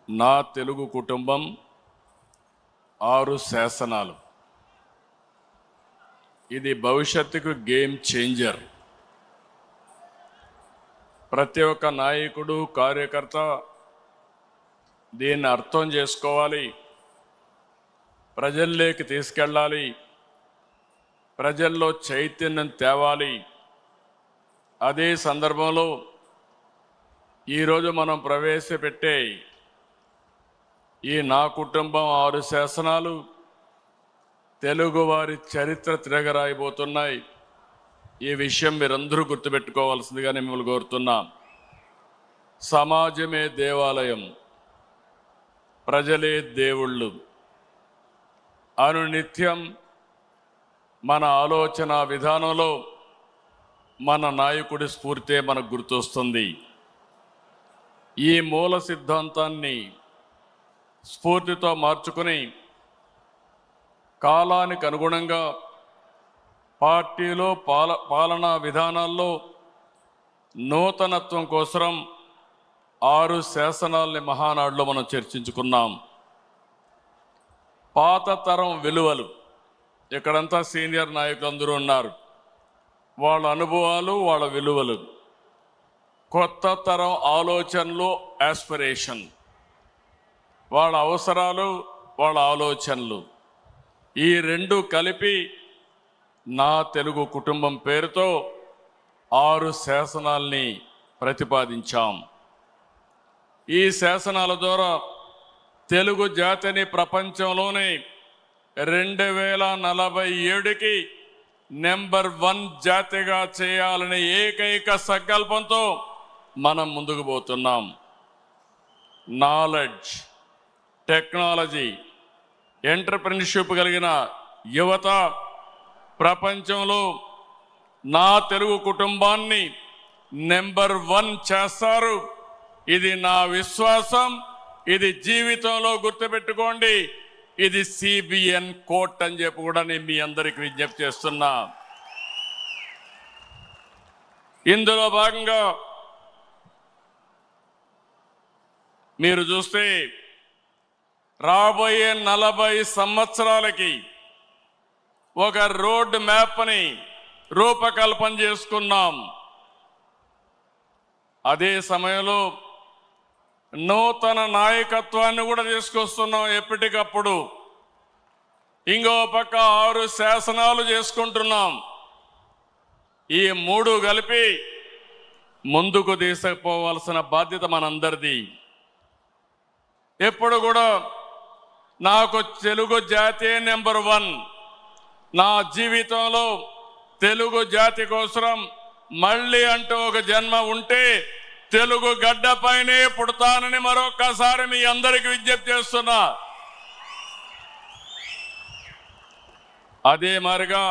నా తెలుగు కుటుంబం 6 శాసనాలు. ఇది భవిష్యత్తుకు గేమ్ చేంజర్. ప్రతి ఒక్క నాయకుడు, కార్యకర్త దీన్ని అర్థం చేసుకోవాలి, ప్రజల్లోకి తీసుకెళ్ళాలి, ప్రజల్లో చైతన్యం తేవాలి. అదే సందర్భంలో ఈరోజు మనం ప్రవేశపెట్టే ఈ నా కుటుంబం 6 శాసనాలు తెలుగువారి చరిత్ర తిరగరాయబోతున్నాయి. ఈ విషయం మీరందరూ గుర్తుపెట్టుకోవాల్సిందిగా నేను మిమ్మల్ని కోరుతున్నాం. సమాజమే దేవాలయం, ప్రజలే దేవుళ్ళు. అనునిత్యం మన ఆలోచన విధానంలో మన నాయకుడి స్ఫూర్తే మనకు గుర్తొస్తుంది. ఈ మూల సిద్ధాంతాన్ని స్ఫూర్తితో మార్చుకుని కాలానికి అనుగుణంగా పార్టీలో పాలనా విధానాల్లో నూతనత్వం కోసం 6 శాసనాల్ని మహానాడులో మనం చర్చించుకున్నాం. పాత తరం విలువలు, ఇక్కడంతా సీనియర్ నాయకులు అందరూ ఉన్నారు, వాళ్ళ అనుభవాలు, వాళ్ళ విలువలు. కొత్త తరం ఆలోచనలు, ఆస్పిరేషన్, వాళ్ళ అవసరాలు, వాళ్ళ ఆలోచనలు, ఈ రెండు కలిపి నా తెలుగు కుటుంబం పేరుతో 6 శాసనాల్ని ప్రతిపాదించాం. ఈ శాసనాల ద్వారా తెలుగు జాతిని ప్రపంచంలోనే 2047కి నెంబర్ 1 జాతిగా చేయాలనే ఏకైక సంకల్పంతో మనం ముందుకు పోతున్నాం. నాలెడ్జ్, టెక్నాలజీ, ఎంటర్‌ప్రెన్యూర్‌షిప్ కలిగిన యువత ప్రపంచంలో నా తెలుగు కుటుంబాన్ని నెంబర్ 1 చేస్తారు. ఇది నా విశ్వాసం. ఇది జీవితంలో గుర్తుపెట్టుకోండి. ఇది CBN కోట్ అని చెప్పి కూడా నేను మీ అందరికి విజ్ఞప్తి చేస్తున్నా. ఇందులో భాగంగా మీరు చూస్తే రాబోయే 40 సంవత్సరాలకి ఒక రోడ్ మ్యాప్ని రూపకల్పన చేసుకున్నాం. అదే సమయంలో నూతన నాయకత్వాన్ని కూడా తీసుకొస్తున్నాం ఎప్పటికప్పుడు. ఇంకో పక్క 6 శాసనాలు చేసుకుంటున్నాం. ఈ 3 కలిపి ముందుకు తీసుకుపోవాల్సిన బాధ్యత మనందరిది. ఎప్పుడు కూడా నాకు తెలుగు జాతి నెంబర్ 1. నా జీవితంలో తెలుగు జాతి కోసం మళ్ళీ అంటూ ఒక జన్మ ఉంటే తెలుగు గడ్డపైనే పుడతానని మరొక్కసారి మీ అందరికి విజ్ఞప్తి చేస్తున్నా. అదే మారిగా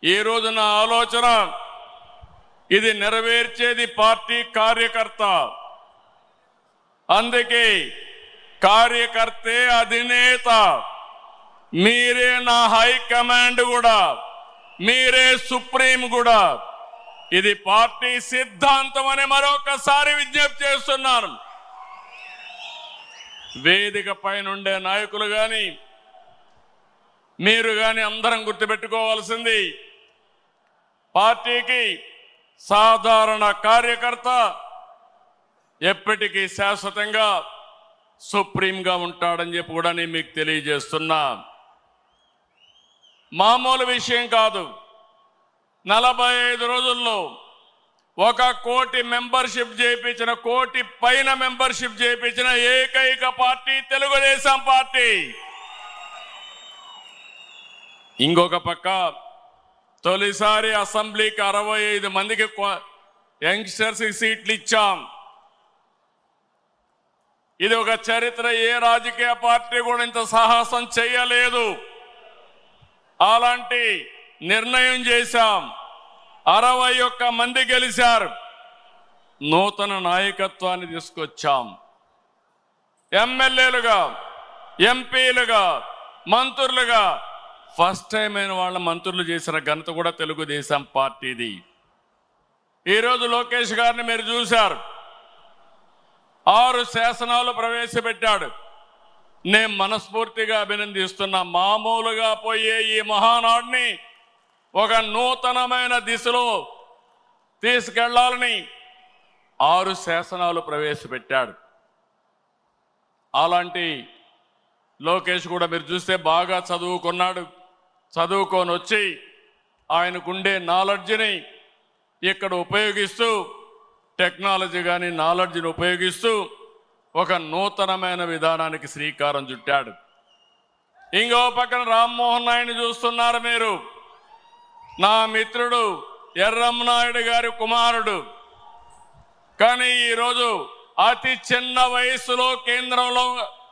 ఈరోజు నా ఆలోచన, ఇది నెరవేర్చేది పార్టీ కార్యకర్త. అందుకే కార్యకర్తే అధినేత. మీరే నా హైకమాండ్ కూడా, మీరే సుప్రీం కూడా. ఇది పార్టీ సిద్ధాంతం అని మరొకసారి విజ్ఞప్తి చేస్తున్నాను. వేదిక పైన ఉండే నాయకులు కానీ, మీరు కానీ అందరం గుర్తుపెట్టుకోవాల్సింది, పార్టీకి సాధారణ కార్యకర్త ఎప్పటికీ శాశ్వతంగా సుప్రీంగా ఉంటాడని చెప్పి కూడా నేను మీకు తెలియజేస్తున్నా. మామూలు విషయం కాదు. 45 రోజుల్లో 1 కోటి మెంబర్షిప్ చేయించిన, 1 కోటి పైన మెంబర్షిప్ చేయించిన ఏకైక పార్టీ తెలుగుదేశం పార్టీ. ఇంకొక పక్క తొలిసారి అసెంబ్లీకి 65 మందికి యంగ్స్టర్స్కి సీట్లు ఇచ్చాం. ఇది ఒక చరిత్ర. ఏ రాజకీయ పార్టీ కూడా ఇంత సాహసం చేయలేదు. అలాంటి నిర్ణయం చేశాం. 61 మంది గెలిచారు. నూతన నాయకత్వాన్ని తీసుకొచ్చాం. ఎమ్మెల్యేలుగా, ఎంపీలుగా, మంత్రులుగా ఫస్ట్ టైం అయిన వాళ్ళ మంత్రులు చేసిన ఘనత కూడా తెలుగుదేశం పార్టీది. ఈరోజు లోకేష్ గారిని మీరు చూశారు. 6 శాసనాలు ప్రవేశపెట్టాడు. నేను మనస్ఫూర్తిగా అభినందిస్తున్నా. మామూలుగా పోయే ఈ మహానాడిని ఒక నూతనమైన దిశలో తీసుకెళ్లాలని 6 శాసనాలు ప్రవేశపెట్టాడు. అలాంటి లోకేష్ కూడా మీరు చూస్తే బాగా చదువుకున్నాడు. చదువుకొని వచ్చి ఆయనకుండే నాలెడ్జ్ని ఇక్కడ ఉపయోగిస్తూ, టెక్నాలజీ కానీ నాలెడ్జ్ని ఉపయోగిస్తూ ఒక నూతనమైన విధానానికి శ్రీకారం చుట్టాడు. ఇంకో పక్కన రామ్మోహన్ నాయుడు చూస్తున్నారు మీరు. నా మిత్రుడు ఎర్రంనాయుడు గారి కుమారుడు. కానీ ఈరోజు అతి చిన్న వయసులో కేంద్రంలో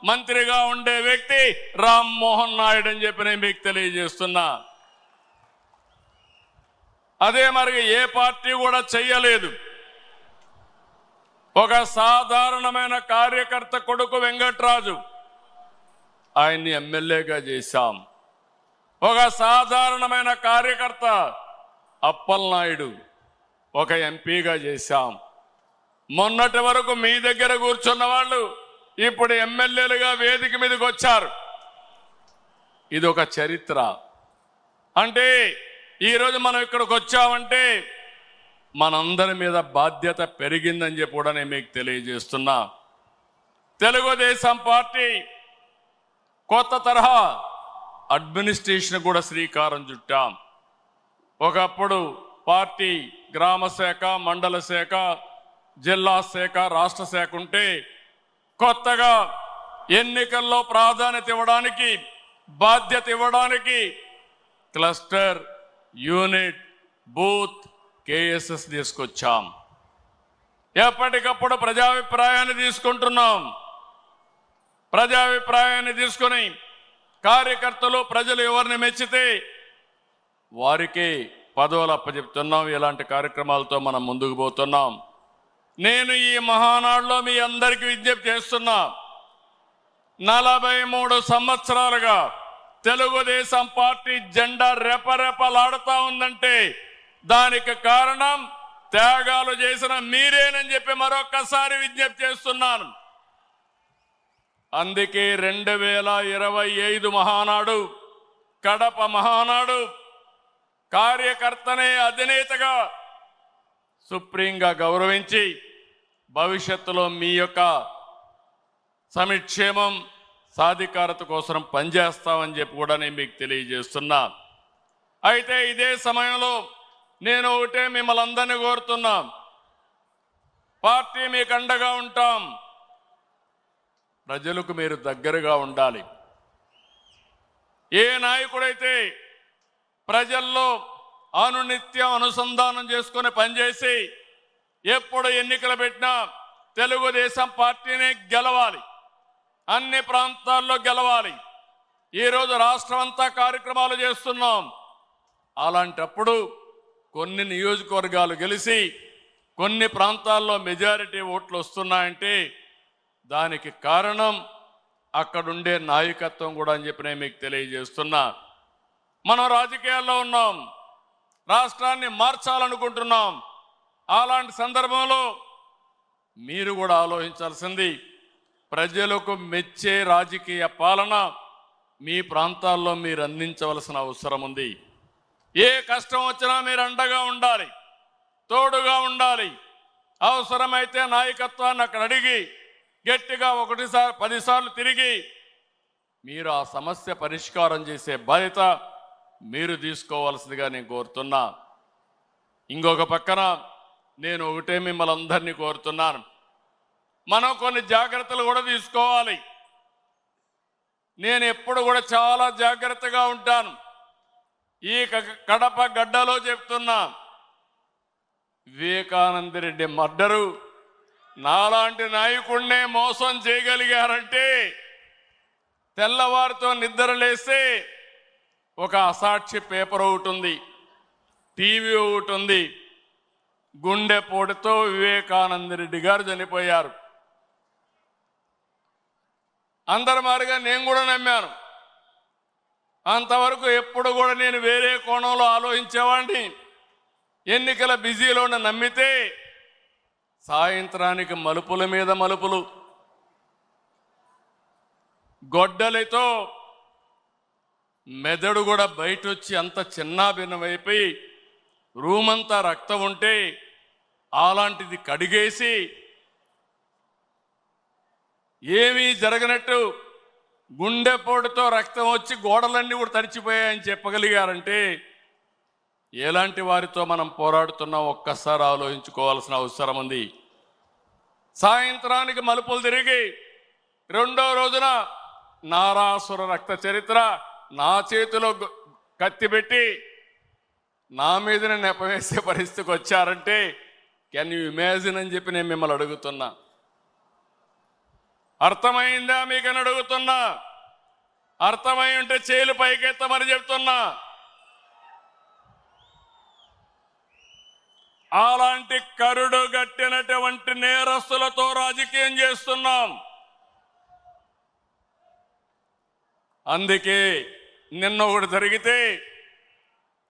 మంత్రిగా ఉండే వ్యక్తి రామ్మోహన్ నాయుడు అని చెప్పి నేను మీకు తెలియజేస్తున్నా. అదే మరి ఏ పార్టీ కూడా చెయ్యలేదు. ఒక సాధారణమైన కార్యకర్త కొడుకు వెంకట్రాజు, ఆయన్ని ఎమ్మెల్యేగా చేశాం. ఒక సాధారణమైన కార్యకర్త అప్పలనాయుడు ఒక ఎంపీగా చేశాం. మొన్నటి వరకు మీ దగ్గర కూర్చున్న వాళ్ళు ఇప్పుడు ఎమ్మెల్యేలుగా వేదిక మీదకి వచ్చారు. ఇది ఒక చరిత్ర. అంటే ఈరోజు మనం ఇక్కడికి వచ్చామంటే మనందరి మీద బాధ్యత పెరిగిందని చెప్పి కూడా నేను మీకు తెలియజేస్తున్నా. తెలుగుదేశం పార్టీ కొత్త తరహా అడ్మినిస్ట్రేషన్ కూడా శ్రీకారం చుట్టాం. ఒకప్పుడు పార్టీ గ్రామ శాఖ, మండల శాఖ, జిల్లా శాఖ, రాష్ట్ర శాఖ ఉంటే కొత్తగా ఎన్నికల్లో ప్రాధాన్యత ఇవ్వడానికి, బాధ్యత ఇవ్వడానికి క్లస్టర్, యూనిట్, బూత్, కేఎస్ఎస్ తీసుకొచ్చాం. ఎప్పటికప్పుడు ప్రజాభిప్రాయాన్ని తీసుకుంటున్నాం. ప్రజాభిప్రాయాన్ని తీసుకుని కార్యకర్తలు, ప్రజలు ఎవరిని మెచ్చితే వారికి పదవులు అప్పచెప్తున్నాం. ఇలాంటి కార్యక్రమాలతో మనం ముందుకు పోతున్నాం. నేను ఈ మహానాడులో మీ అందరికీ విజ్ఞప్తి చేస్తున్నా. 43 సంవత్సరాలుగా తెలుగుదేశం పార్టీ జెండా రెపరెపలాడుతా ఉందంటే దానికి కారణం త్యాగాలు చేసిన మీరేనని చెప్పి మరొక్కసారి విజ్ఞప్తి చేస్తున్నాను. అందుకే 2025 మహానాడు, కడప మహానాడు కార్యకర్తనే అధినేతగా సుప్రీంగా గౌరవించి భవిష్యత్తులో మీ యొక్క సంక్షేమం, సాధికారత కోసం పనిచేస్తామని చెప్పి కూడా నేను మీకు తెలియజేస్తున్నా. అయితే ఇదే సమయంలో నేను ఒకటే మిమ్మల్ని అందరినీ కోరుతున్నా. పార్టీ మీకు అండగా ఉంటాం. ప్రజలకు మీరు దగ్గరగా ఉండాలి. ఏ నాయకుడైతే ప్రజల్లో అనునిత్యం అనుసంధానం చేసుకుని పనిచేసి ఎప్పుడు ఎన్నికలు పెట్టినా తెలుగుదేశం పార్టీనే గెలవాలి, అన్ని ప్రాంతాల్లో గెలవాలి. ఈరోజు రాష్ట్రం అంతా కార్యక్రమాలు చేస్తున్నాం. అలాంటప్పుడు కొన్ని నియోజకవర్గాలు గెలిచి కొన్ని ప్రాంతాల్లో మెజారిటీ ఓట్లు వస్తున్నాయంటే దానికి కారణం అక్కడుండే నాయకత్వం కూడా అని చెప్పి నేను మీకు తెలియజేస్తున్నా. మనం రాజకీయాల్లో ఉన్నాం, రాష్ట్రాన్ని మార్చాలనుకుంటున్నాం. అలాంటి సందర్భంలో మీరు కూడా ఆలోచించాల్సింది, ప్రజలకు మెచ్చే రాజకీయ పాలన మీ ప్రాంతాల్లో మీరు అందించవలసిన అవసరం ఉంది. ఏ కష్టం వచ్చినా మీరు అండగా ఉండాలి, తోడుగా ఉండాలి. అవసరమైతే నాయకత్వాన్ని అక్కడ అడిగి గట్టిగా 10 సార్లు తిరిగి మీరు ఆ సమస్య పరిష్కారం చేసే బాధ్యత మీరు తీసుకోవాల్సిందిగా నేను కోరుతున్నా. ఇంకొక పక్కన నేను ఒకటే మిమ్మల్ని అందరినీ కోరుతున్నాను, మనం కొన్ని జాగ్రత్తలు కూడా తీసుకోవాలి. నేను ఎప్పుడు కూడా చాలా జాగ్రత్తగా ఉంటాను. ఈ కడప గడ్డలో చెప్తున్నా, వివేకానంద రెడ్డి మర్డరు నాలాంటి నాయకుడినే మోసం చేయగలిగారంటే తెల్లవారితో నిద్రలేస్తే ఒక అసాక్షి పేపర్ ఒకటి ఉంది, టీవీ ఒకటి ఉంది. గుండెపోటుతో వివేకానంద రెడ్డి గారు చనిపోయారు. అందరి మాదిరిగా నేను కూడా నమ్మాను. అంతవరకు ఎప్పుడు కూడా నేను వేరే కోణంలో ఆలోచించేవాడిని. ఎన్నికల బిజీలో నమ్మితే సాయంత్రానికి మలుపుల మీద మలుపులు, గొడ్డలితో మెదడు కూడా బయట వచ్చి అంత చిన్నాభిన్నమైపోయి రూమ్ అంతా రక్తం ఉంటే అలాంటిది కడిగేసి ఏమీ జరగనట్టు గుండెపోటుతో రక్తం వచ్చి గోడలన్నీ కూడా తడిచిపోయాయని చెప్పగలిగారంటే ఎలాంటి వారితో మనం పోరాడుతున్నాం ఒక్కసారి ఆలోచించుకోవాల్సిన అవసరం ఉంది. సాయంత్రానికి మలుపులు తిరిగి రెండో రోజున నారాసుర రక్త చరిత్ర నా చేతిలో కత్తి పెట్టి నా మీదనే నెపవేసే పరిస్థితికి వచ్చారంటే కెన్ యూ ఇమాజిన్ అని చెప్పి నేను మిమ్మల్ని అడుగుతున్నా. అర్థమైందా మీకని అడుగుతున్నా. అర్థమై ఉంటే చేలు పైకెత్తమని చెప్తున్నా. అలాంటి కరుడు గట్టినటువంటి నేరస్తులతో రాజకీయం చేస్తున్నాం. అందుకే నిన్న ఒకటి జరిగితే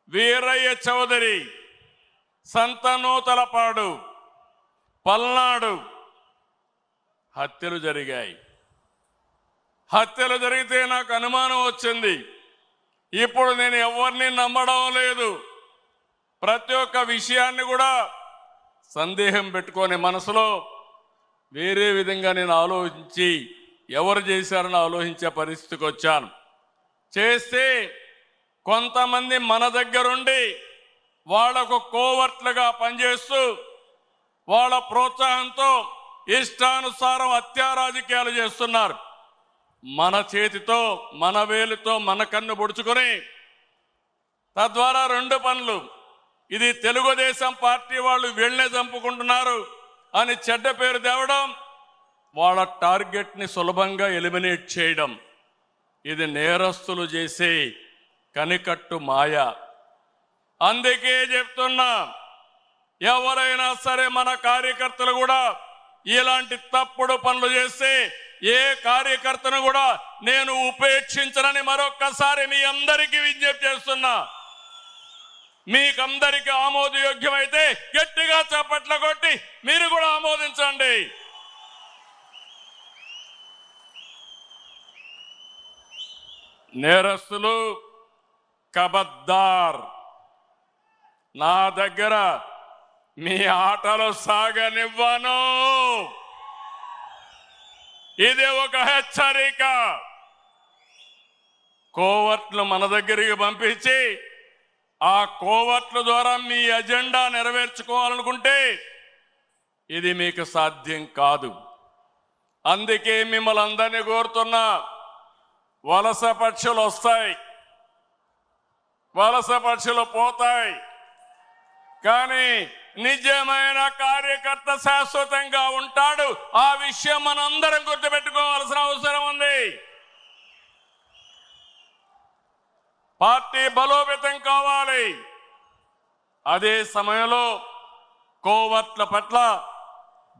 వీరయ్య చౌదరి, సంతనూతలపాడు, పల్నాడు హత్యలు జరిగాయి. హత్యలు జరిగితే నాకు అనుమానం వచ్చింది. ఇప్పుడు నేను ఎవరిని నమ్మడం లేదు. ప్రతి ఒక్క విషయాన్ని కూడా సందేహం పెట్టుకొని మనసులో వేరే విధంగా నేను ఆలోచించి ఎవరు చేశారని ఆలోచించే పరిస్థితికి వచ్చాను. చేస్తే కొంతమంది మన దగ్గరుండి వాళ్లకు కోవర్ట్లుగా పనిచేస్తూ వాళ్ళ ప్రోత్సాహంతో ఇష్టానుసారం హత్యా రాజకీయాలు చేస్తున్నారు. మన చేతితో మన వేలుతో మన కన్ను పొడుచుకొని తద్వారా రెండు పనులు, ఇది తెలుగుదేశం పార్టీ వాళ్ళు వీళ్ళనే చంపుకుంటున్నారు అని చెడ్డ పేరు తేవడం, వాళ్ళ టార్గెట్ని సులభంగా ఎలిమినేట్ చేయడం, ఇది నేరస్తులు చేసే కనికట్టు మాయ. అందుకే చెప్తున్నా, ఎవరైనా సరే మన కార్యకర్తలు కూడా ఇలాంటి తప్పుడు పనులు చేస్తే ఏ కార్యకర్తను కూడా నేను ఉపేక్షించనని మరొక్కసారి మీ అందరికీ విజ్ఞప్తి చేస్తున్నా. మీకందరికీ ఆమోదయోగ్యమైతే గట్టిగా చప్పట్లు కొట్టి మీరు కూడా ఆమోదించండి. నేరస్తులు కబద్దార్, నా దగ్గర మీ ఆటలు సాగనివ్వను. ఇది ఒక హెచ్చరిక. కోవర్ట్లు మన దగ్గరికి పంపించి ఆ కోవర్ట్ల ద్వారా మీ ఎజెండా నెరవేర్చుకోవాలనుకుంటే ఇది మీకు సాధ్యం కాదు. అందుకే మిమ్మల్ని అందరినీ కోరుతున్నా, వలస పక్షులు వస్తాయి, వలస పక్షులు పోతాయి, కానీ నిజమైన కార్యకర్త శాశ్వతంగా ఉంటాడు. ఆ విషయం మనందరం గుర్తుపెట్టుకోవాల్సిన అవసరం ఉంది. పార్టీ బలోపేతం కావాలి. అదే సమయంలో కోవర్ట్ల పట్ల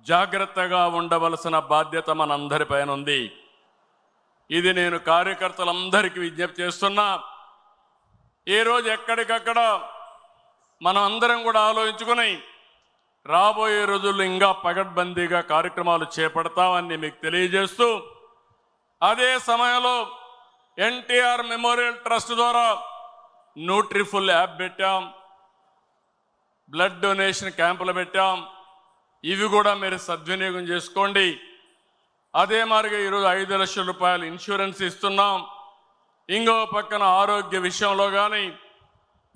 జాగ్రత్తగా ఉండవలసిన బాధ్యత మనందరిపైన ఉంది. ఇది నేను కార్యకర్తలందరికీ విజ్ఞప్తి చేస్తున్నా. ఈరోజు ఎక్కడికక్కడ మనం అందరం కూడా ఆలోచించుకుని రాబోయే రోజుల్లో ఇంకా పగడ్బందీగా కార్యక్రమాలు చేపడతామని మీకు తెలియజేస్తూ, అదే సమయంలో ఎన్టీఆర్ మెమోరియల్ ట్రస్ట్ ద్వారా న్యూట్రిఫుల్ యాప్ పెట్టాం, బ్లడ్ డొనేషన్ క్యాంపులు పెట్టాం. ఇవి కూడా మీరు సద్వినియోగం చేసుకోండి. అదే మాదిరిగా ఈరోజు 5 లక్షల రూపాయలు ఇన్సూరెన్స్ ఇస్తున్నాం. ఇంకో పక్కన ఆరోగ్య విషయంలో కానీ,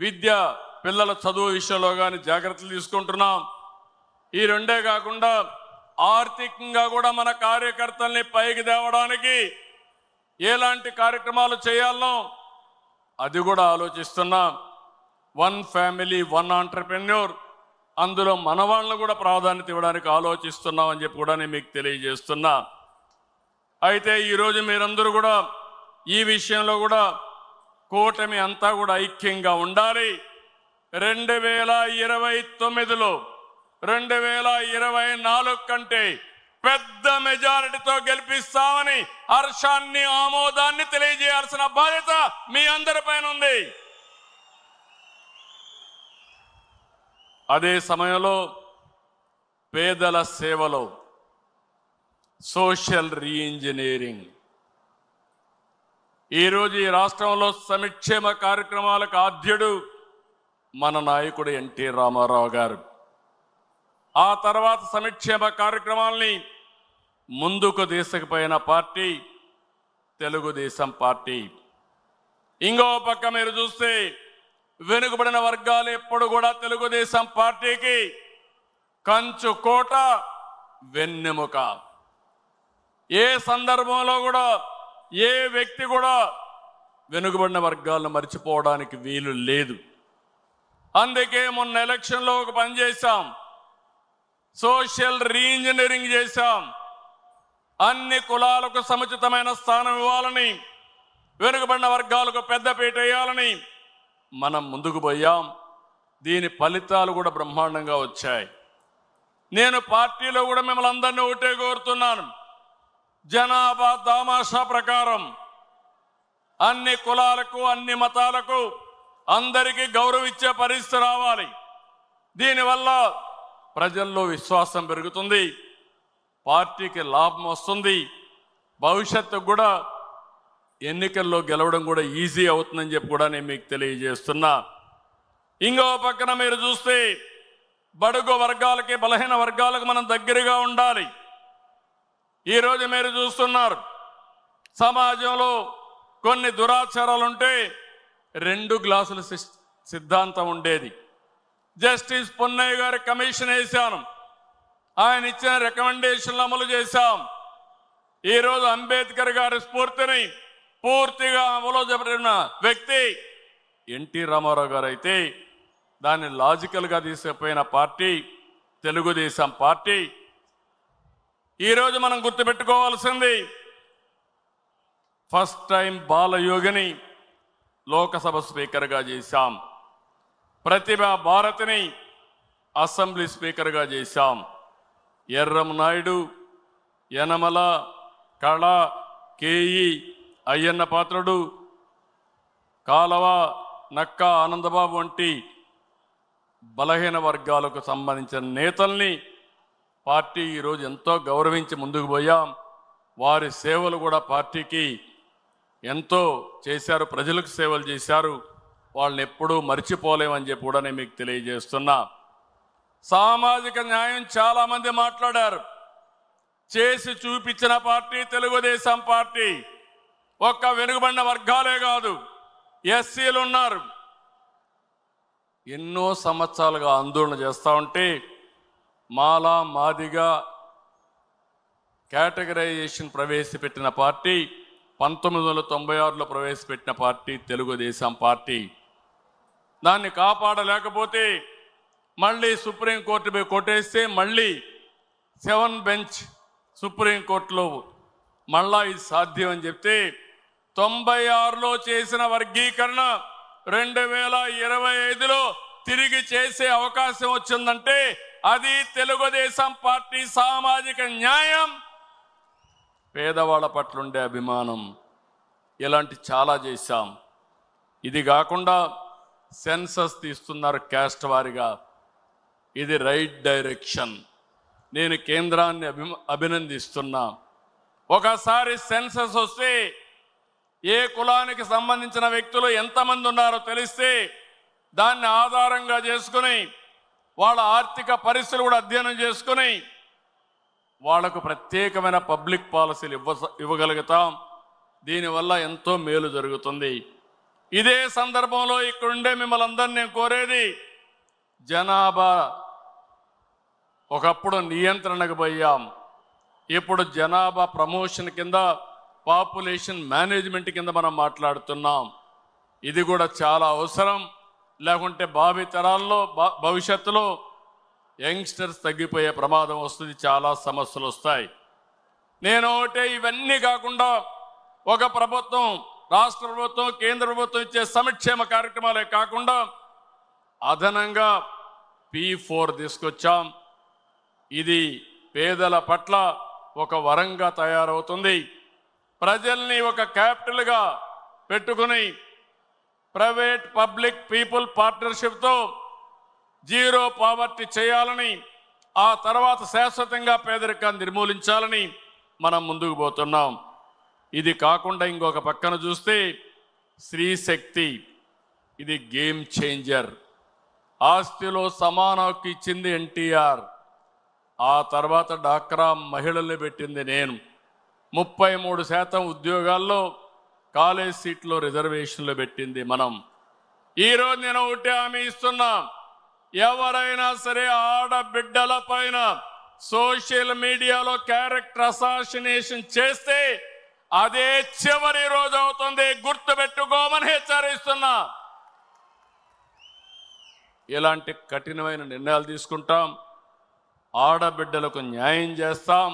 విద్య పిల్లల చదువు విషయంలో కానీ జాగ్రత్తలు తీసుకుంటున్నాం. ఈ రెండే కాకుండా ఆర్థికంగా కూడా మన కార్యకర్తల్ని పైకి తేవడానికి ఎలాంటి కార్యక్రమాలు చేయాలనో అది కూడా ఆలోచిస్తున్నాం. 1 ఫ్యామిలీ 1 ఆంటర్‌ప్రెన్యూర్, అందులో మన వాళ్ళను కూడా ప్రాధాన్యత ఇవ్వడానికి ఆలోచిస్తున్నాం అని చెప్పి కూడా నేను మీకు తెలియజేస్తున్నా. అయితే ఈరోజు మీరందరూ కూడా ఈ విషయంలో కూడా కూటమి అంతా కూడా ఐక్యంగా ఉండాలి. 2029లో 2024 కంటే పెద్ద మెజారిటీతో గెలిపిస్తామని హర్షాన్ని ఆమోదాన్ని తెలియజేయాల్సిన బాధ్యత మీ అందరిపైన ఉంది. అదే సమయంలో పేదల సేవలో సోషల్ రీఇంజనీరింగ్, ఈరోజు ఈ రాష్ట్రంలో సంక్షేమ కార్యక్రమాలకు ఆద్యుడు మన నాయకుడు ఎన్టీ రామారావు గారు. ఆ తర్వాత సంక్షేమ కార్యక్రమాల్ని ముందుకు తీసుకుపోయిన పార్టీ తెలుగుదేశం పార్టీ. ఇంకో పక్క మీరు చూస్తే వెనుకబడిన వర్గాలు ఎప్పుడు కూడా తెలుగుదేశం పార్టీకి కంచు కోట, వెన్నెముక. ఏ సందర్భంలో కూడా ఏ వ్యక్తి కూడా వెనుకబడిన వర్గాలను మర్చిపోవడానికి వీలు లేదు. అందుకే మొన్న ఎలక్షన్లో ఒక పని చేశాం, సోషల్ రీఇంజనీరింగ్ చేశాం. అన్ని కులాలకు సముచితమైన స్థానం ఇవ్వాలని, వెనుకబడిన వర్గాలకు పెద్దపీట వేయాలని మనం ముందుకు పోయాం. దీని ఫలితాలు కూడా బ్రహ్మాండంగా వచ్చాయి. నేను పార్టీలో కూడా మిమ్మల్ని అందరినీ ఒకటే కోరుతున్నాను, జనాభా దామాషా ప్రకారం అన్ని కులాలకు అన్ని మతాలకు అందరికీ గౌరవించే పరిస్థితి రావాలి. దీనివల్ల ప్రజల్లో విశ్వాసం పెరుగుతుంది, పార్టీకి లాభం వస్తుంది, భవిష్యత్తు కూడా ఎన్నికల్లో గెలవడం కూడా ఈజీ అవుతుందని చెప్పి కూడా నేను మీకు తెలియజేస్తున్నా. ఇంకో పక్కన మీరు చూస్తే బడుగు వర్గాలకి బలహీన వర్గాలకు మనం దగ్గరగా ఉండాలి. ఈరోజు మీరు చూస్తున్నారు సమాజంలో కొన్ని దురాచారాలుంటే 2 గ్లాసుల సిద్ధాంతం ఉండేది. జస్టిస్ పొన్నయ్య గారి కమిషన్ వేశాను, ఆయన ఇచ్చిన రికమెండేషన్లు అమలు చేశాం. ఈరోజు అంబేద్కర్ గారి స్ఫూర్తిని పూర్తిగా అమలు జరిపిన వ్యక్తి ఎన్టీ రామారావు గారు అయితే దాన్ని లాజికల్గా తీసుకుపోయిన పార్టీ తెలుగుదేశం పార్టీ. ఈరోజు మనం గుర్తుపెట్టుకోవాల్సింది, ఫస్ట్ టైం బాలయోగిని లోకసభ స్పీకర్గా చేశాం, ప్రతిభా భారతిని అసెంబ్లీ స్పీకర్గా చేశాం, ఎర్రం నాయుడు, యనమల, కళ, కేఈ, అయ్యన్న పాత్రుడు, కాలవ, నక్క ఆనందబాబు వంటి బలహీన వర్గాలకు సంబంధించిన నేతల్ని పార్టీ ఈరోజు ఎంతో గౌరవించి ముందుకు పోయాం. వారి సేవలు కూడా పార్టీకి ఎంతో చేశారు, ప్రజలకు సేవలు చేశారు. వాళ్ళని ఎప్పుడూ మర్చిపోలేమని చెప్పి కూడా నేను మీకు తెలియజేస్తున్నా. సామాజిక న్యాయం చాలామంది మాట్లాడారు, చేసి చూపించిన పార్టీ తెలుగుదేశం పార్టీ. ఒక్క వెనుకబడిన వర్గాలే కాదు, ఎస్సీలు ఉన్నారు. ఎన్నో సంవత్సరాలుగా ఆందోళన చేస్తూ ఉంటే మాలా మాదిగా కేటగరైజేషన్ ప్రవేశపెట్టిన పార్టీ 1996లో ప్రవేశపెట్టిన పార్టీ తెలుగుదేశం పార్టీ. దాన్ని కాపాడలేకపోతే మళ్ళీ సుప్రీంకోర్టు పోయి కొట్టేస్తే మళ్ళీ 7 బెంచ్ సుప్రీంకోర్టులో మళ్ళా ఇది సాధ్యం అని చెప్తే 96లో చేసిన వర్గీకరణ 2025లో తిరిగి చేసే అవకాశం వచ్చిందంటే అది తెలుగుదేశం పార్టీ సామాజిక న్యాయం, పేదవాళ్ళ పట్ల ఉండే అభిమానం. ఇలాంటి చాలా చేశాం. ఇది కాకుండా సెన్సస్ తీస్తున్నారు క్యాస్ట్ వారిగా, ఇది రైట్ డైరెక్షన్. నేను కేంద్రాన్ని అభినందిస్తున్నా. ఒకసారి సెన్సస్ వస్తే ఏ కులానికి సంబంధించిన వ్యక్తులు ఎంతమంది ఉన్నారో తెలిస్తే దాన్ని ఆధారంగా చేసుకుని వాళ్ళ ఆర్థిక పరిస్థితులు కూడా అధ్యయనం చేసుకుని వాళ్లకు ప్రత్యేకమైన పబ్లిక్ పాలసీలు ఇవ్వగలుగుతాం. దీనివల్ల ఎంతో మేలు జరుగుతుంది. ఇదే సందర్భంలో ఇక్కడుండే మిమ్మల్ని అందరినీ నేను కోరేది, జనాభా ఒకప్పుడు నియంత్రణకు పోయాం, ఇప్పుడు జనాభా ప్రమోషన్ కింద పాపులేషన్ మేనేజ్మెంట్ కింద మనం మాట్లాడుతున్నాం. ఇది కూడా చాలా అవసరం. లేకుంటే భావి తరాల్లో భవిష్యత్తులో యంగ్స్టర్స్ తగ్గిపోయే ప్రమాదం వస్తుంది, చాలా సమస్యలు వస్తాయి. నేను ఒకటే, ఇవన్నీ కాకుండా ఒక ప్రభుత్వం, రాష్ట్ర ప్రభుత్వం, కేంద్ర ప్రభుత్వం ఇచ్చే సంక్షేమ కార్యక్రమాలే కాకుండా అదనంగా P4 తీసుకొచ్చాం. ఇది పేదల పట్ల ఒక వరంగా తయారవుతుంది. ప్రజల్ని ఒక క్యాపిటల్గా పెట్టుకుని ప్రైవేట్ పబ్లిక్ పీపుల్ పార్ట్నర్షిప్తో జీరో పావర్టీ చేయాలని, ఆ తర్వాత శాశ్వతంగా పేదరికాన్ని నిర్మూలించాలని మనం ముందుకు పోతున్నాం. ఇది కాకుండా ఇంకొక పక్కన చూస్తే స్త్రీ శక్తి, ఇది గేమ్ చేంజర్. ఆస్తిలో సమాన హక్కు ఇచ్చింది ఎన్టీఆర్. ఆ తర్వాత డాక్రా మహిళల్ని పెట్టింది నేను. 33% ఉద్యోగాల్లో కాలేజ్ సీట్లో రిజర్వేషన్లు పెట్టింది మనం. ఈరోజు నేను ఒకటే హామీ ఇస్తున్నా, ఎవరైనా సరే ఆడబిడ్డల పైన సోషల్ మీడియాలో క్యారెక్టర్ అసాసినేషన్ చేస్తే అదే చివరి రోజు అవుతుంది, గుర్తుపెట్టుకోమని హెచ్చరిస్తున్నా. ఇలాంటి కఠినమైన నిర్ణయాలు తీసుకుంటాం, ఆడబిడ్డలకు న్యాయం చేస్తాం.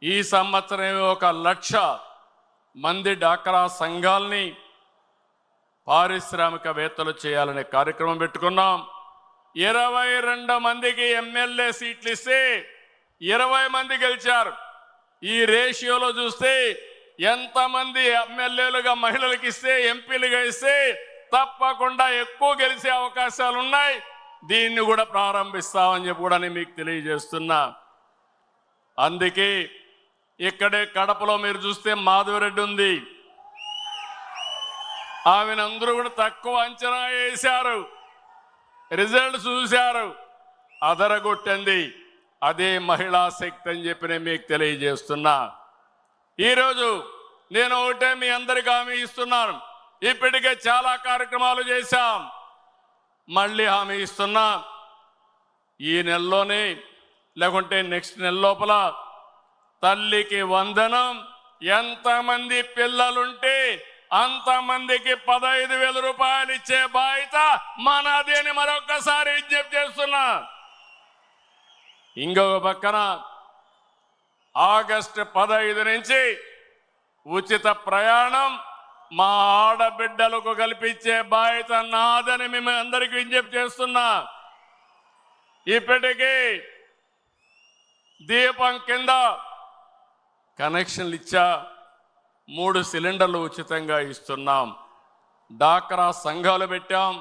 ఈ సంవత్సరం 1,00,000 మంది డాక్రా సంఘాల్ని పారిశ్రామికవేత్తలు చేయాలనే కార్యక్రమం పెట్టుకున్నాం. 22 మందికి ఎమ్మెల్యే సీట్లు ఇస్తే 20 మంది గెలిచారు. ఈ రేషియోలో చూస్తే ఎంతమంది ఎమ్మెల్యేలుగా మహిళలకు ఇస్తే, ఎంపీలుగా ఇస్తే తప్పకుండా ఎక్కువ గెలిచే అవకాశాలు ఉన్నాయి. దీన్ని కూడా ప్రారంభిస్తామని చెప్పి కూడా మీకు తెలియజేస్తున్నా. అందుకే ఇక్కడే కడపలో మీరు చూస్తే మాధవరెడ్డి ఉంది, ఆమెనందరూ కూడా తక్కువ అంచనా వేశారు, రిజల్ట్ చూశారు, అదరగొట్టింది. అదే మహిళా శక్తి అని చెప్పి నేను మీకు తెలియజేస్తున్నా. ఈరోజు నేను ఒకటే మీ అందరికీ హామీ ఇస్తున్నాను, ఇప్పటికే చాలా కార్యక్రమాలు చేశాం, మళ్ళీ హామీ ఇస్తున్నా. ఈ నెలలోనే లేకుంటే నెక్స్ట్ నెల లోపల తల్లికి వందనం, ఎంతమంది పిల్లలుంటే అంతమందికి 15,000 రూపాయలు ఇచ్చే బాధ్యత మనది అని మరొకసారి విజ్ఞప్తి చేస్తున్నా. ఇంకొక పక్కన ఆగస్టు 15 నుంచి ఉచిత ప్రయాణం మా ఆడబిడ్డలకు కల్పించే బాధ్యత నాదని మేము అందరికీ విజ్ఞప్తి చేస్తున్నా. ఇప్పటికీ దీపం కింద కనెక్షన్లు ఇచ్చా, 3 సిలిండర్లు ఉచితంగా ఇస్తున్నాం. డాక్రా సంఘాలు పెట్టాం,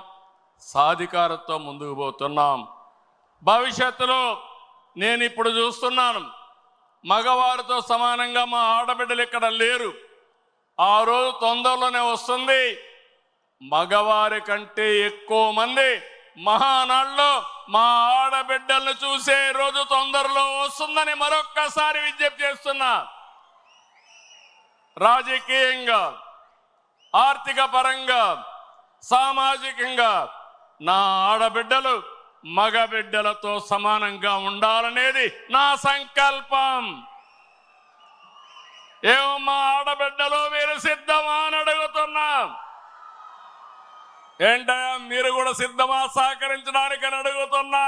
సాధికారతో ముందుకు పోతున్నాం. భవిష్యత్తులో నేను ఇప్పుడు చూస్తున్నాను, మగవారితో సమానంగా మా ఆడబిడ్డలు ఇక్కడ లేరు. ఆ రోజు తొందరలోనే వస్తుంది. మగవారి కంటే ఎక్కువ మంది మహానాడులో మా ఆడబిడ్డలను చూసే రోజు తొందరలో వస్తుందని మరొక్కసారి విజ్ఞప్తి చేస్తున్నా. రాజకీయంగా, ఆర్థిక పరంగా, సామాజికంగా నా ఆడబిడ్డలు మగబిడ్డలతో సమానంగా ఉండాలనేది నా సంకల్పం. ఏమో మా ఆడబిడ్డలు మీరు సిద్ధమా అని అడుగుతున్నా. ఏంటయ్యా మీరు కూడా సిద్ధమా సహకరించడానికి అని అడుగుతున్నా.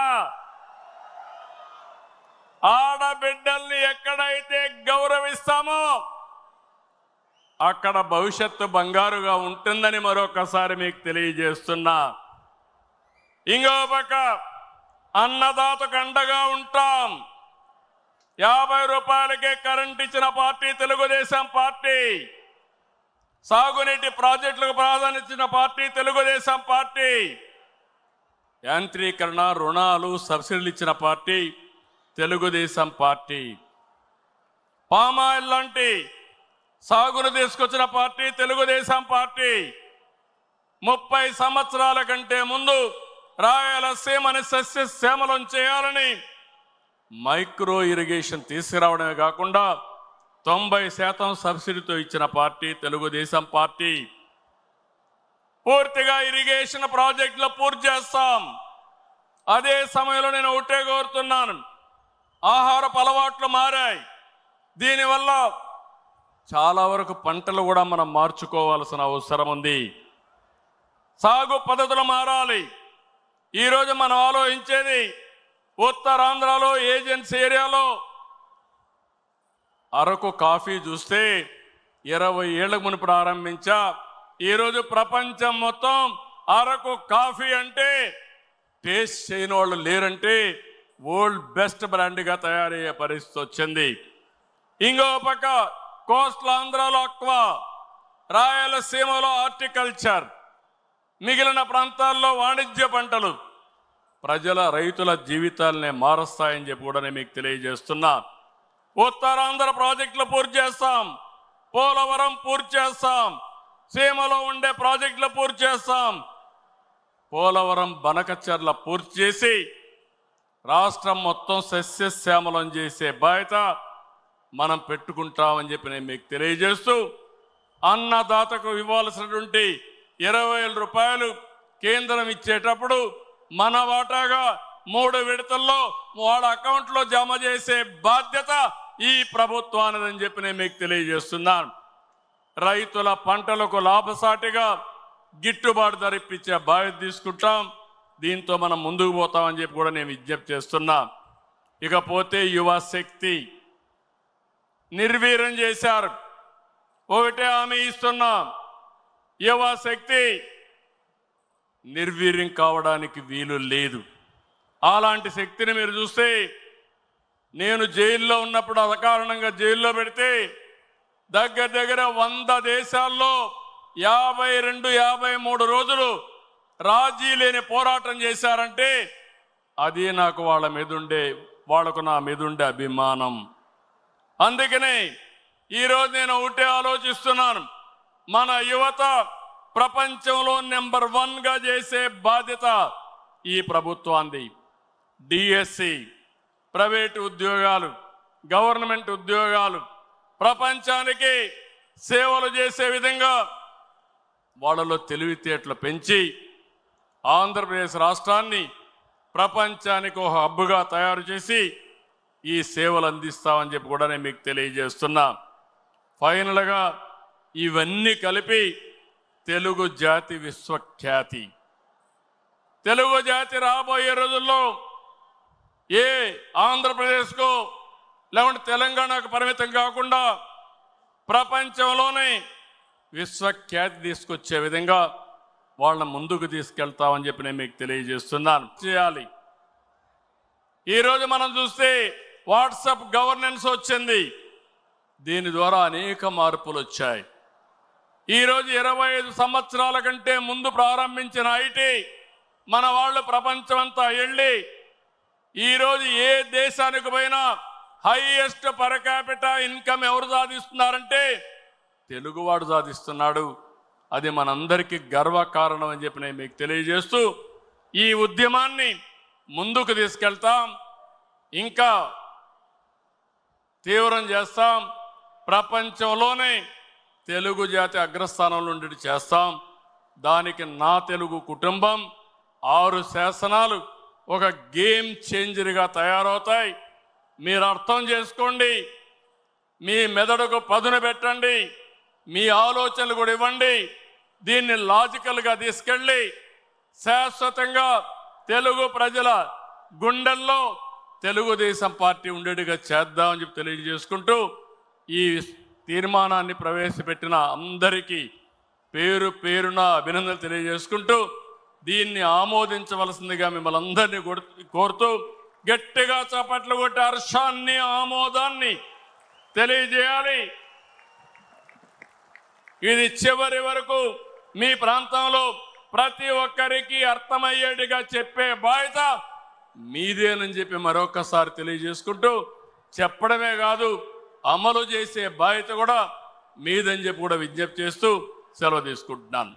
ఆడబిడ్డల్ని ఎక్కడైతే గౌరవిస్తామో అక్కడ భవిష్యత్తు బంగారుగా ఉంటుందని మరొకసారి మీకు తెలియజేస్తున్నా. ఇంకో పక్క అన్నదాతకు అండగా ఉంటాం. 50 రూపాయలకే కరెంట్ ఇచ్చిన పార్టీ తెలుగుదేశం పార్టీ. సాగునీటి ప్రాజెక్టులకు ప్రాధాన్యత ఇచ్చిన పార్టీ తెలుగుదేశం పార్టీ. యాంత్రీకరణ, రుణాలు, సబ్సిడీలు ఇచ్చిన పార్టీ తెలుగుదేశం పార్టీ. పామాయిల్ లాంటి సాగును తీసుకొచ్చిన పార్టీ తెలుగుదేశం పార్టీ. 30 సంవత్సరాల కంటే ముందు రాయలసీమని సస్యశ్యామలం చేయాలని మైక్రో ఇరిగేషన్ తీసుకురావడమే కాకుండా 90% సబ్సిడీతో ఇచ్చిన పార్టీ తెలుగుదేశం పార్టీ. పూర్తిగా ఇరిగేషన్ ప్రాజెక్టులు పూర్తి చేస్తాం. అదే సమయంలో నేను ఒకటే కోరుతున్నాను, ఆహారపు అలవాట్లు మారాయి. దీనివల్ల చాలా వరకు పంటలు కూడా మనం మార్చుకోవాల్సిన అవసరం ఉంది. సాగు పద్ధతులు మారాలి. ఈరోజు మనం ఆలోచించేది ఉత్తరాంధ్రలో ఏజెన్సీ ఏరియాలో అరకు కాఫీ చూస్తే 20 ఏళ్ల మునుపు ప్రారంభించా. ఈరోజు ప్రపంచం మొత్తం అరకు కాఫీ అంటే టేస్ట్ చేయని వాళ్ళు లేరంటే వరల్డ్ బెస్ట్ బ్రాండ్గా తయారయ్యే పరిస్థితి వచ్చింది. ఇంకో పక్క కోస్టల్ ఆంధ్రాలో అక్వా, రాయలసీమలో హార్టికల్చర్, మిగిలిన ప్రాంతాల్లో వాణిజ్య పంటలు ప్రజల రైతుల జీవితాలనే మారుస్తాయని చెప్పి కూడా నేను మీకు తెలియజేస్తున్నా. ఉత్తరాంధ్ర ప్రాజెక్టులు పూర్తి చేస్తాం. పోలవరం పూర్తి చేస్తాం, సీమలో ఉండే ప్రాజెక్టులు పూర్తి చేస్తాం. పోలవరం బనకచర్ల పూర్తి చేసి రాష్ట్రం మొత్తం సస్యశ్యామలం చేసే బాధ్యత మనం పెట్టుకుంటామని చెప్పి నేను మీకు తెలియజేస్తూ, అన్నదాతకు ఇవ్వాల్సినటువంటి 20,000 రూపాయలు కేంద్రం ఇచ్చేటప్పుడు మన వాటాగా 3 విడతల్లో వాళ్ళ అకౌంట్లో జమ చేసే బాధ్యత ఈ ప్రభుత్వానిదని చెప్పి నేను మీకు తెలియజేస్తున్నాను. రైతుల పంటలకు లాభసాటిగా గిట్టుబాటు ధర ఇప్పించే బాధ్యత తీసుకుంటాం. దీంతో మనం ముందుకు పోతామని చెప్పి కూడా నేను విజ్ఞప్తి చేస్తున్నా. ఇకపోతే యువశక్తి నిర్వీర్యం చేశారు. ఒకటే హామీ ఇస్తున్నాం, యువశక్తి నిర్వీర్యం కావడానికి వీలు లేదు. అలాంటి శక్తిని మీరు చూస్తే, నేను జైల్లో ఉన్నప్పుడు అకారణంగా జైల్లో పెడితే దగ్గర దగ్గర 100 దేశాల్లో 52-53 రోజులు రాజీ లేని పోరాటం చేశారంటే అది నాకు వాళ్లకు నా మీద ఉండే అభిమానం. అందుకనే ఈరోజు నేను ఒకటే ఆలోచిస్తున్నాను, మన యువత ప్రపంచంలో నెంబర్ 1గా చేసే బాధ్యత ఈ ప్రభుత్వాన్ని. డిఎస్సి, ప్రైవేటు ఉద్యోగాలు, గవర్నమెంట్ ఉద్యోగాలు ప్రపంచానికి సేవలు చేసే విధంగా వాళ్ళలో తెలివితేటలు పెంచి ఆంధ్రప్రదేశ్ రాష్ట్రాన్ని ప్రపంచానికి ఒక హబ్బుగా తయారు చేసి ఈ సేవలు అందిస్తామని చెప్పి కూడా నేను మీకు తెలియజేస్తున్నా. ఫైనల్గా ఇవన్నీ కలిపి తెలుగు జాతి విశ్వఖ్యాతి, తెలుగు జాతి రాబోయే రోజుల్లో ఏ ఆంధ్రప్రదేశ్కు లేకుంటే తెలంగాణకు పరిమితం కాకుండా ప్రపంచంలోనే విశ్వఖ్యాతి తీసుకొచ్చే విధంగా వాళ్ళని ముందుకు తీసుకెళ్తామని చెప్పి నేను మీకు తెలియజేస్తున్నాను. చేయాలి. ఈరోజు మనం చూస్తే వాట్సాప్ గవర్నెన్స్ వచ్చింది. దీని ద్వారా అనేక మార్పులు వచ్చాయి. ఈరోజు 25 సంవత్సరాల కంటే ముందు ప్రారంభించిన ఐటీ మన వాళ్ళు ప్రపంచమంతా వెళ్ళి ఈరోజు ఏ దేశానికి పోయినా హైయెస్ట్ పర్ క్యాపిటా ఇన్కమ్ ఎవరు సాధిస్తున్నారంటే తెలుగువాడు సాధిస్తున్నాడు. అది మనందరికీ గర్వకారణం అని చెప్పి నేను మీకు తెలియజేస్తూ ఈ ఉద్యమాన్ని ముందుకు తీసుకెళ్తాం, ఇంకా తీవ్రం చేస్తాం. ప్రపంచంలోనే తెలుగు జాతి అగ్రస్థానంలో ఉండేది చేస్తాం. దానికి నా తెలుగు కుటుంబం 6 శాసనాలు ఒక గేమ్ చేంజర్గా తయారవుతాయి. మీరు అర్థం చేసుకోండి, మీ మెదడుకు పదును పెట్టండి, మీ ఆలోచనలు కూడా ఇవ్వండి. దీన్ని లాజికల్గా తీసుకెళ్ళి శాశ్వతంగా తెలుగు ప్రజల గుండెల్లో తెలుగుదేశం పార్టీ ఉండేట్టుగా చేద్దామని చెప్పి తెలియజేసుకుంటూ ఈ తీర్మానాన్ని ప్రవేశపెట్టిన అందరికీ పేరు పేరున అభినందనలు తెలియజేసుకుంటూ దీన్ని ఆమోదించవలసిందిగా మిమ్మల్ని అందరినీ కోరుతూ గట్టిగా చప్పట్లు కొట్టి హర్షాన్ని ఆమోదాన్ని తెలియజేయాలి. ఇది చివరి వరకు మీ ప్రాంతంలో ప్రతి ఒక్కరికి అర్థమయ్యేట్టుగా చెప్పే బాధ్యత మీదేనని చెప్పి మరొకసారి తెలియజేసుకుంటూ, చెప్పడమే కాదు అమలు చేసే బాధ్యత కూడా మీదని చెప్పి కూడా విజ్ఞప్తి చేస్తూ సెలవు తీసుకుంటున్నాను.